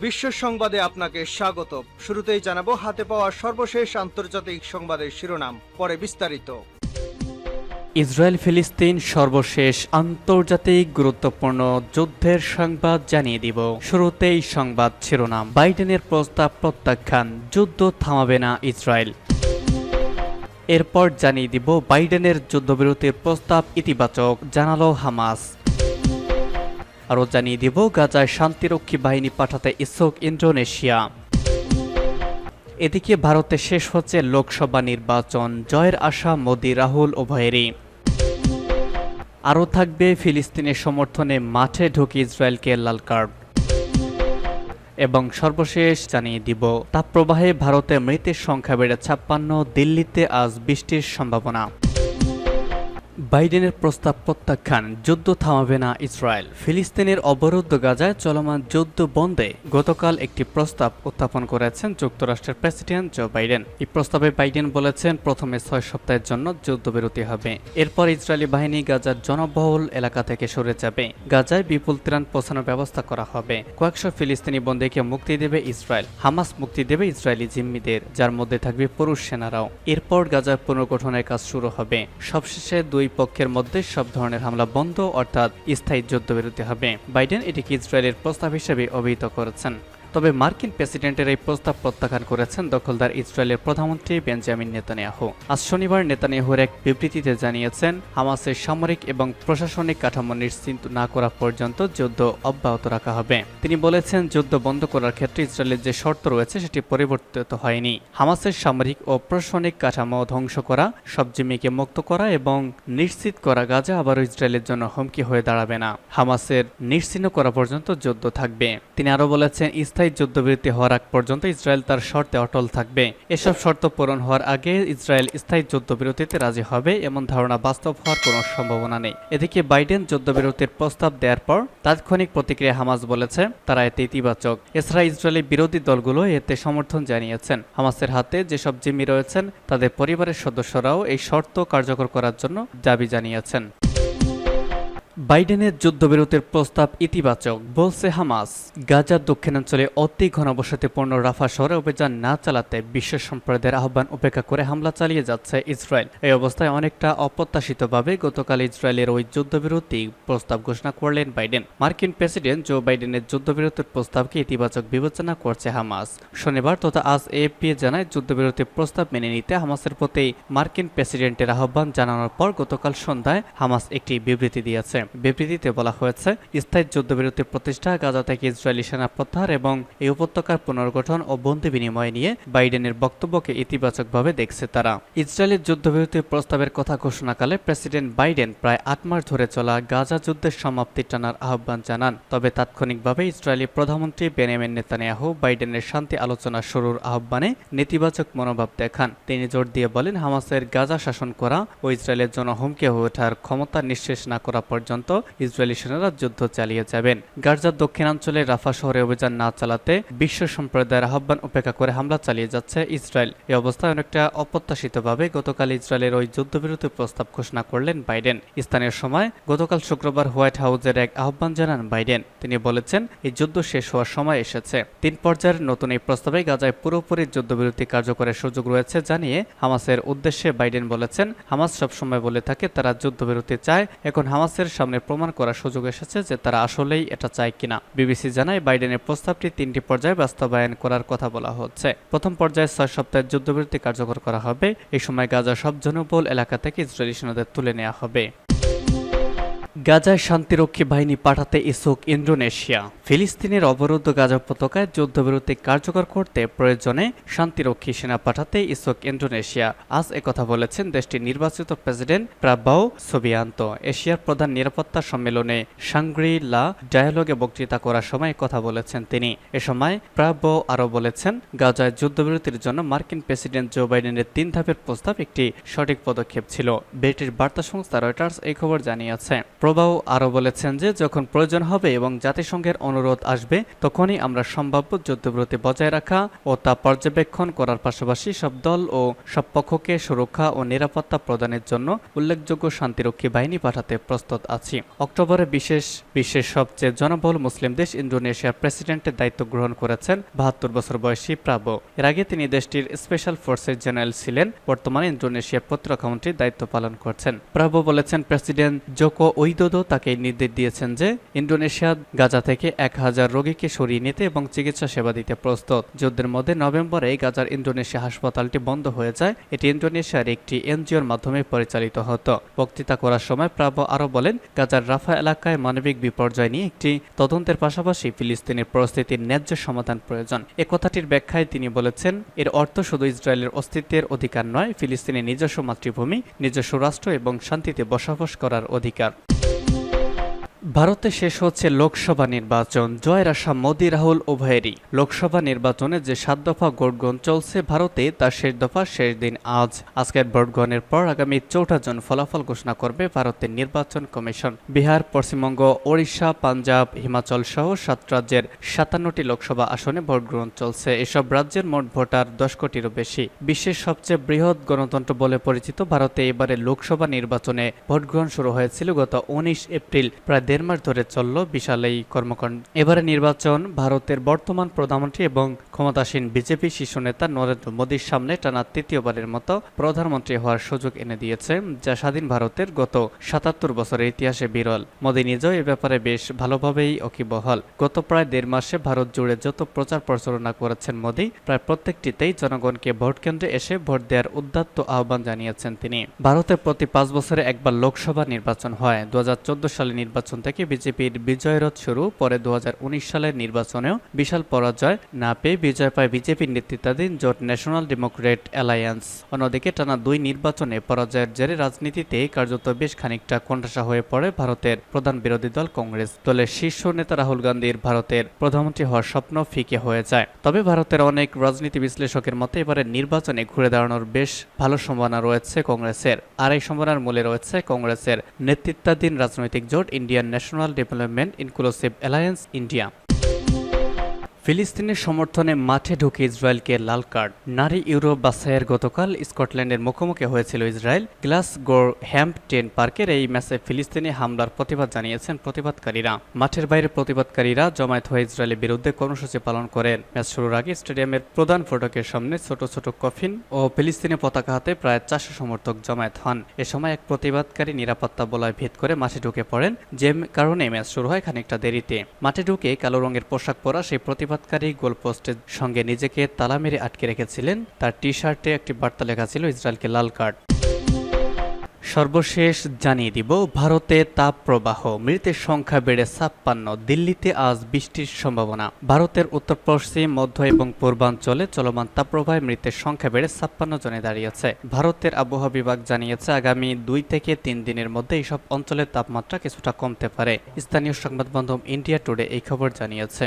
বিশ্ব সংবাদে আপনাকে স্বাগত। শুরুতেই জানাবো হাতে পাওয়া সর্বশেষ আন্তর্জাতিক সংবাদের শিরোনাম, পরে বিস্তারিত। ইসরায়েল ফিলিস্তিন সর্বশেষ আন্তর্জাতিক গুরুত্বপূর্ণ যুদ্ধের সংবাদ জানিয়ে দিব। শুরুতেই সংবাদ শিরোনাম, বাইডেনের প্রস্তাব প্রত্যাখ্যান, যুদ্ধ থামাবে না ইসরায়েল। এরপর জানিয়ে দিব বাইডেনের যুদ্ধবিরতির প্রস্তাব ইতিবাচক, জানালো হামাস। আরও জানিয়ে দিব গাজায় শান্তিরক্ষী বাহিনী পাঠাতে ইচ্ছুক ইন্দোনেশিয়া। এদিকে ভারতে শেষ হচ্ছে লোকসভা নির্বাচন, জয়ের আশা মোদি রাহুল উভয়েরই। আরও থাকবে ফিলিস্তিনের সমর্থনে মাঠে ঢুকে ইসরায়েলকে লাল কার্ড। এবং সর্বশেষ জানিয়ে দিব তাপপ্রবাহে ভারতে মৃতের সংখ্যা বেড়ে 56, দিল্লিতে আজ বৃষ্টির সম্ভাবনা। বাইডেনের প্রস্তাব প্রত্যাখ্যান, যুদ্ধ থামাবে না ইসরায়েল। ফিলিস্তিনের অবরুদ্ধ গাজায় চলমান যুদ্ধ বন্ধে গতকাল একটি প্রস্তাব উত্থাপন করেছেন যুক্তরাষ্ট্রের প্রেসিডেন্ট জো বাইডেন। এই প্রস্তাবে বাইডেন বলেছেন প্রথমে 6 সপ্তাহের জন্য যুদ্ধবিরতি হবে, এরপর ইসরায়েলি বাহিনী গাজার জনবহুল এলাকা থেকে সরে যাবে, গাজায় বিপুল ত্রাণ পৌঁছানোর ব্যবস্থা করা হবে, কয়েকশো ফিলিস্তিনি বন্দীকে মুক্তি দেবে ইসরায়েল, হামাস মুক্তি দেবে ইসরায়েলি জিম্মিদের, যার মধ্যে থাকবে পুরুষ সেনারাও। এরপর গাজার পুনর্গঠনের কাজ শুরু হবে। সবশেষে দুই পক্ষের মধ্যে সব ধরনের হামলা বন্ধ, অর্থাৎ স্থায়ী যুদ্ধবিরতি হবে। বাইডেন এটিকে ইসরায়েলের প্রস্তাব হিসেবে অভিহিত করেছেন। তবে মার্কিন প্রেসিডেন্টের এই প্রস্তাব প্রত্যাখ্যান করেছেন দখলদার ইসরায়েলের প্রধানমন্ত্রী বেঞ্জামিন নেতানিয়াহু। আজ শনিবার নেতানিয়াহুর এক বিবৃতিতে জানিয়েছেন হামাসের সামরিক এবং প্রশাসনিক কাঠামো নিশ্চিত না করা পর্যন্ত যুদ্ধ অব্যাহত রাখা হবে। তিনি বলেছেন যুদ্ধ বন্ধ করার ক্ষেত্রে ইসরায়েলের যে শর্ত রয়েছে সেটি পরিবর্তিত হয়নি। হামাসের সামরিক ও প্রশাসনিক কাঠামো ধ্বংস করা, সব জিম্মিকে মুক্ত করা এবং নিশ্চিত করা গাজা আবারও ইসরায়েলের জন্য হুমকি হয়ে দাঁড়াবে না। হামাসের নিশ্চিহ্ন করা পর্যন্ত যুদ্ধ থাকবে। তিনি আরও বলেছেন স্থায়ী যুদ্ধবিরতি হওয়ার আগ পর্যন্ত ইসরায়েল তার শর্তে অটল থাকবে। এসব শর্ত পূরণ হওয়ার আগে ইসরায়েল স্থায়ী যুদ্ধবিরতিতে রাজি হবে এমন ধারণা বাস্তব হওয়ার কোনো সম্ভাবনা নেই। এদিকে বাইডেন যুদ্ধবিরতির প্রস্তাব দেওয়ার পর তাৎক্ষণিক প্রতিক্রিয়া হামাস বলেছে তারা এতে ইতিবাচক। এছাড়া ইসরায়েলি বিরোধী দলগুলো এতে সমর্থন জানিয়েছেন। হামাসের হাতে যেসব জিম্মি রয়েছেন তাদের পরিবারের সদস্যরাও এই শর্ত কার্যকর করার জন্য দাবি জানিয়েছেন। বাইডেনের যুদ্ধবিরতির প্রস্তাব ইতিবাচক, বলছে হামাস। গাজার দক্ষিণাঞ্চলে অতি ঘনবসতিপূর্ণ রাফা শহরে অভিযান না চালাতে বিশ্ব সম্প্রদায়ের আহ্বান উপেক্ষা করে হামলা চালিয়ে যাচ্ছে ইসরায়েল। এই অবস্থায় অনেকটা অপ্রত্যাশিতভাবে গতকাল ইসরায়েলের ওই যুদ্ধবিরতি প্রস্তাব ঘোষণা করলেন বাইডেন। মার্কিন প্রেসিডেন্ট জো বাইডেনের যুদ্ধবিরতির প্রস্তাবকে ইতিবাচক বিবেচনা করছে হামাস। শনিবার তথা আজ এএফপি জানায় যুদ্ধবিরতির প্রস্তাব মেনে নিতে হামাসের প্রতি মার্কিন প্রেসিডেন্টের আহ্বান জানানোর পর গতকাল সন্ধ্যায় হামাস একটি বিবৃতি দিয়েছে। বিবৃতিতে বলা হয়েছে স্থায়ী যুদ্ধবিরতি প্রতিষ্ঠা, গাজা থেকে ইসরায়েলি সেনা প্রত্যাহার এবং এই উপত্যকার পুনর্গঠন ও বন্দি বিনিময় নিয়ে বাইডেনের বক্তব্যকে ইতিবাচকভাবে দেখছে তারা। ইসরায়েলের যুদ্ধবিরতির প্রস্তাবের কথা ঘোষণাকালে প্রেসিডেন্ট বাইডেন প্রায় 8 মাস ধরে চলা গাজা যুদ্ধের সমাপ্তি টানার আহ্বান জানান। তবে তাৎক্ষণিকভাবে ইসরায়েলি প্রধানমন্ত্রী বেনিয়ামিন নেতানিয়াহু বাইডেনের শান্তি আলোচনা শুরুর আহ্বানে নেতিবাচক মনোভাব দেখান। তিনি জোর দিয়ে বলেন হামাসের গাজা শাসন করা ও ইসরায়েলের জন্য হুমকি হয়ে ওঠার ক্ষমতা নিঃশেষ না করা পর্যন্ত ইসরায়েলি সেনারা যুদ্ধ চালিয়ে যাবেন। গাজার দক্ষিণাঞ্চলে রাফা শহরে অভিযান না চালাতে বিশ্ব সম্প্রদায়ের আহ্বান উপেক্ষা করে হামলা চালিয়ে যাচ্ছে ইসরায়েল। এই অবস্থায় অনেকটা অপ্রত্যাশিতভাবে গতকাল ইসরায়েলের ওই যুদ্ধবিরতি প্রস্তাব ঘোষণা করলেন বাইডেন। স্থানীয় সময় গতকাল শুক্রবার হোয়াইট হাউসের এক আহ্বান জানান বাইডেন। তিনি বলেছেন এই যুদ্ধ শেষ হওয়ার সময় এসেছে। 3 পর্যায়ের নতুন এই প্রস্তাবে গাজায় পুরোপুরি যুদ্ধবিরতি কার্যকরের সুযোগ রয়েছে জানিয়ে হামাসের উদ্দেশ্যে বাইডেন বলেছেন হামাস সবসময় বলে থাকে তারা যুদ্ধবিরতি চায়, এখন হামাসের সামনে প্রমাণ করার সুযোগ এসেছে যে তারা আসলেই এটা চায় কিনা। বিবিসি জানায় বাইডেনের প্রস্তাবটি 3টি পর্যায়ে বাস্তবায়ন করার কথা বলা হচ্ছে। প্রথম পর্যায়ে 6 সপ্তাহের যুদ্ধবিরতি কার্যকর করা হবে। এই সময় গাজার সব জনবহুল এলাকা থেকে ইসরায়েলি সেনাদের তুলে নেওয়া হবে। গাজায় শান্তিরক্ষী বাহিনী পাঠাতে ইচ্ছুক ইন্দোনেশিয়া। ফিলিস্তিনের অবরুদ্ধ গাজা উপত্যকায় যুদ্ধবিরতি কার্যকর করতে প্রয়োজনে শান্তিরক্ষী সেনা পাঠাতে ইচ্ছুক ইন্দোনেশিয়া। আজ একথা বলেছেন দেশটির নির্বাচিত প্রেসিডেন্ট প্রাবোও সুবিয়ান্তো। এশিয়ার প্রধান নিরাপত্তা সম্মেলনে সাংগ্রি লা ডায়ালগে বক্তৃতা করার সময় কথা বলেছেন তিনি। এ সময় প্রাবোও আরও বলেছেন গাজায় যুদ্ধবিরতির জন্য মার্কিন প্রেসিডেন্ট জো বাইডেনের 3 ধাপের প্রস্তাব একটি সঠিক পদক্ষেপ ছিল। ব্রিটিশ বার্তা সংস্থা রয়টার্স এই খবর জানিয়েছে। প্রবাহ আরও বলেছেন যে যখন প্রয়োজন হবে এবং জাতিসংঘের অনুরোধ আসবে তখনই আমরা সম্ভাব্য যুদ্ধবিরতি বজায় রাখা ও তা পর্যবেক্ষণ করার পাশাপাশি সব দল ও সব পক্ষকে সুরক্ষা ও নিরাপত্তা প্রদানের জন্য উল্লেখযোগ্য শান্তিরক্ষী বাহিনী পাঠাতে প্রস্তুত আছি। অক্টোবরে বিশ্বের সবচেয়ে জনবহুল মুসলিম দেশ ইন্দোনেশিয়ার প্রেসিডেন্টের দায়িত্ব গ্রহণ করেছেন ৭২ বছর বয়সী প্রাবো। এর আগে তিনি দেশটির স্পেশাল ফোর্সের জেনারেল ছিলেন। বর্তমানে ইন্দোনেশিয়ার প্রতিরক্ষামন্ত্রীর দায়িত্ব পালন করছেন। প্রাবো বলেছেন প্রেসিডেন্ট জোকো উইদোদো তাকে নির্দেশ দিয়েছেন যে ইন্দোনেশিয়া গাজা থেকে ১,০০০ রোগীকে সরিয়ে নিতে এবং চিকিৎসা সেবা দিতে প্রস্তুত। যুদ্ধের মধ্যে নভেম্বরে গাজার ইন্দোনেশিয়া হাসপাতালটি বন্ধ হয়ে যায়। এটি ইন্দোনেশিয়ার একটি এনজিওর মাধ্যমে পরিচালিত হতো। বক্তৃতা করার সময় প্রাবো আরও বলেন গাজার রাফা এলাকায় মানবিক বিপর্যয় নিয়ে একটি তদন্তের পাশাপাশি ফিলিস্তিনের পরিস্থিতির ন্যায্য সমাধান প্রয়োজন। এ কথাটির ব্যাখ্যায় তিনি বলেছেন এর অর্থ শুধু ইসরায়েলের অস্তিত্বের অধিকার নয়, ফিলিস্তিনের নিজস্ব মাতৃভূমি, নিজস্ব রাষ্ট্র এবং শান্তিতে বসবাস করার অধিকার। ভারতে শেষ হচ্ছে লোকসভা নির্বাচন। জয়ের আশা মোদি রাহুল উভয়েরই। লোকসভা নির্বাচনে যে ৭ দফা ভোটগ্রহণ চলছে ভারতে তার শেষ দফার শেষ দিন আজ। আজকের ভোটগ্রহণের পর আগামী ৪টা জুন ফলাফল ঘোষণা করবে ভারতের নির্বাচন কমিশন। বিহার, পশ্চিমবঙ্গ, ওড়িশা, পাঞ্জাব, হিমাচল সহ ৭ রাজ্যের ৫৭টি লোকসভা আসনে ভোটগ্রহণ চলছে। এসব রাজ্যের মোট ভোটার ১০ কোটিরও বেশি। বিশ্বের সবচেয়ে বৃহৎ গণতন্ত্র বলে পরিচিত ভারতে এবারে লোকসভা নির্বাচনে ভোটগ্রহণ শুরু হয়েছিল গত ১৯ এপ্রিল। প্রায় ১.৫ মাস ধরে চলল বিশাল এই কর্মকাণ্ড। এবারে নির্বাচন ভারতের বর্তমান প্রধানমন্ত্রী এবং ক্ষমতাসীন বিজেপি শীর্ষ নেতা নরেন্দ্র মোদীর সামনে টানা তৃতীয়বারের মতো প্রধানমন্ত্রী হওয়ার সুযোগ এনে দিয়েছে, যা স্বাধীন ভারতের গত ৭৭ বছরের ইতিহাসে বিরল। মোদী নিজেও এ ব্যাপারে বেশ ভালোভাবেই ওয়াকিবহাল। গত প্রায় ১.৫ মাসে ভারত জুড়ে যত প্রচার প্রচারণা করেছেন মোদী, প্রায় প্রত্যেকটিতেই জনগণকে ভোট কেন্দ্রে এসে ভোট দেওয়ার উদাত্ত আহ্বান জানিয়েছেন তিনি। ভারতে প্রতি ৫ বছরে একবার লোকসভা নির্বাচন হয়। ২০১৪ সালে নির্বাচন থেকে বিজেপির বিজয়রথ শুরু। পরে ২০১৯ সালের নির্বাচনেও বিশাল পরাজয় না পেয়ে বিজয় পায় বিজেপির নেতৃত্বাধীন জোট ন্যাশনাল ডেমোক্রেট অ্যালায়েন্স। অন্যদিকে টানা ২ নির্বাচনে পরাজয়ের জেরে রাজনীতিতে কার্যত বেশ খানিকটা কোণঠাসা হয়ে পড়ে ভারতের প্রধান বিরোধী দল কংগ্রেস। দলের শীর্ষ নেতা রাহুল গান্ধীর ভারতের প্রধানমন্ত্রী হওয়ার স্বপ্ন ফিকে হয়ে যায়। তবে ভারতের অনেক রাজনীতি বিশ্লেষকের মতে এবারের নির্বাচনে ঘুরে দাঁড়ানোর বেশ ভালো সম্ভাবনা রয়েছে কংগ্রেসের। আর এই সম্ভাবনার মূলে রয়েছে কংগ্রেসের নেতৃত্বাধীন রাজনৈতিক জোট Indian national development inclusive alliance India. ফিলিস্তিনের সমর্থনে মাঠে ঢুকে ইসরায়েলকে লাল কার্ড। নারী ইউরো বাছাইয়ের গতকাল স্কটল্যান্ডের মুখোমুখি হয়েছিল ইসরায়েল। গ্লাসগোর হ্যাম্পটেন পার্কের এই ম্যাচে ফিলিস্তিনি হামলার প্রতিবাদ জানিয়েছেন প্রতিবাদকারীরা। মাঠের বাইরে প্রতিবাদকারীরা জমায়েত হয়ে ইসরায়েলের বিরুদ্ধে কর্মসূচি পালন করেন। ম্যাচ শুরুর আগে স্টেডিয়ামের প্রধান ফটকের সামনে ছোট ছোট কফিন ও ফিলিস্তিনি পতাকা হাতে প্রায় ৪০০ সমর্থক জমায়েত হন। এ সময় এক প্রতিবাদকারী নিরাপত্তা বলয় ভেদ করে মাঠে ঢুকে পড়েন, যে কারণে ম্যাচ শুরু হয় খানিকটা দেরিতে। মাঠে ঢুকে কালো রঙের পোশাক পরা সেই প্রতিবাদকারী গোলপোস্টের সঙ্গে নিজেকে তালা মেরে আটকে রেখেছিলেন। তার টি শার্টে একটি বার্তা লেখা ছিল ইসরায়েলকে লাল কার্ড। সর্বশেষ জানিয়ে দিব ভারতে তাপ প্রবাহ, মৃতের সংখ্যা বেড়ে ৫৬। দিল্লিতে আজ বৃষ্টির সম্ভাবনা। ভারতের উত্তর পশ্চিম, মধ্য এবং পূর্বাঞ্চলে চলমান তাপপ্রবাহে মৃতের সংখ্যা বেড়ে ৫৬ জনে দাঁড়িয়েছে। ভারতের আবহাওয়া বিভাগ জানিয়েছে আগামী ২ থেকে ৩ দিনের মধ্যে এইসব অঞ্চলের তাপমাত্রা কিছুটা কমতে পারে। স্থানীয় সংবাদ মাধ্যম ইন্ডিয়া টুডে এই খবর জানিয়েছে।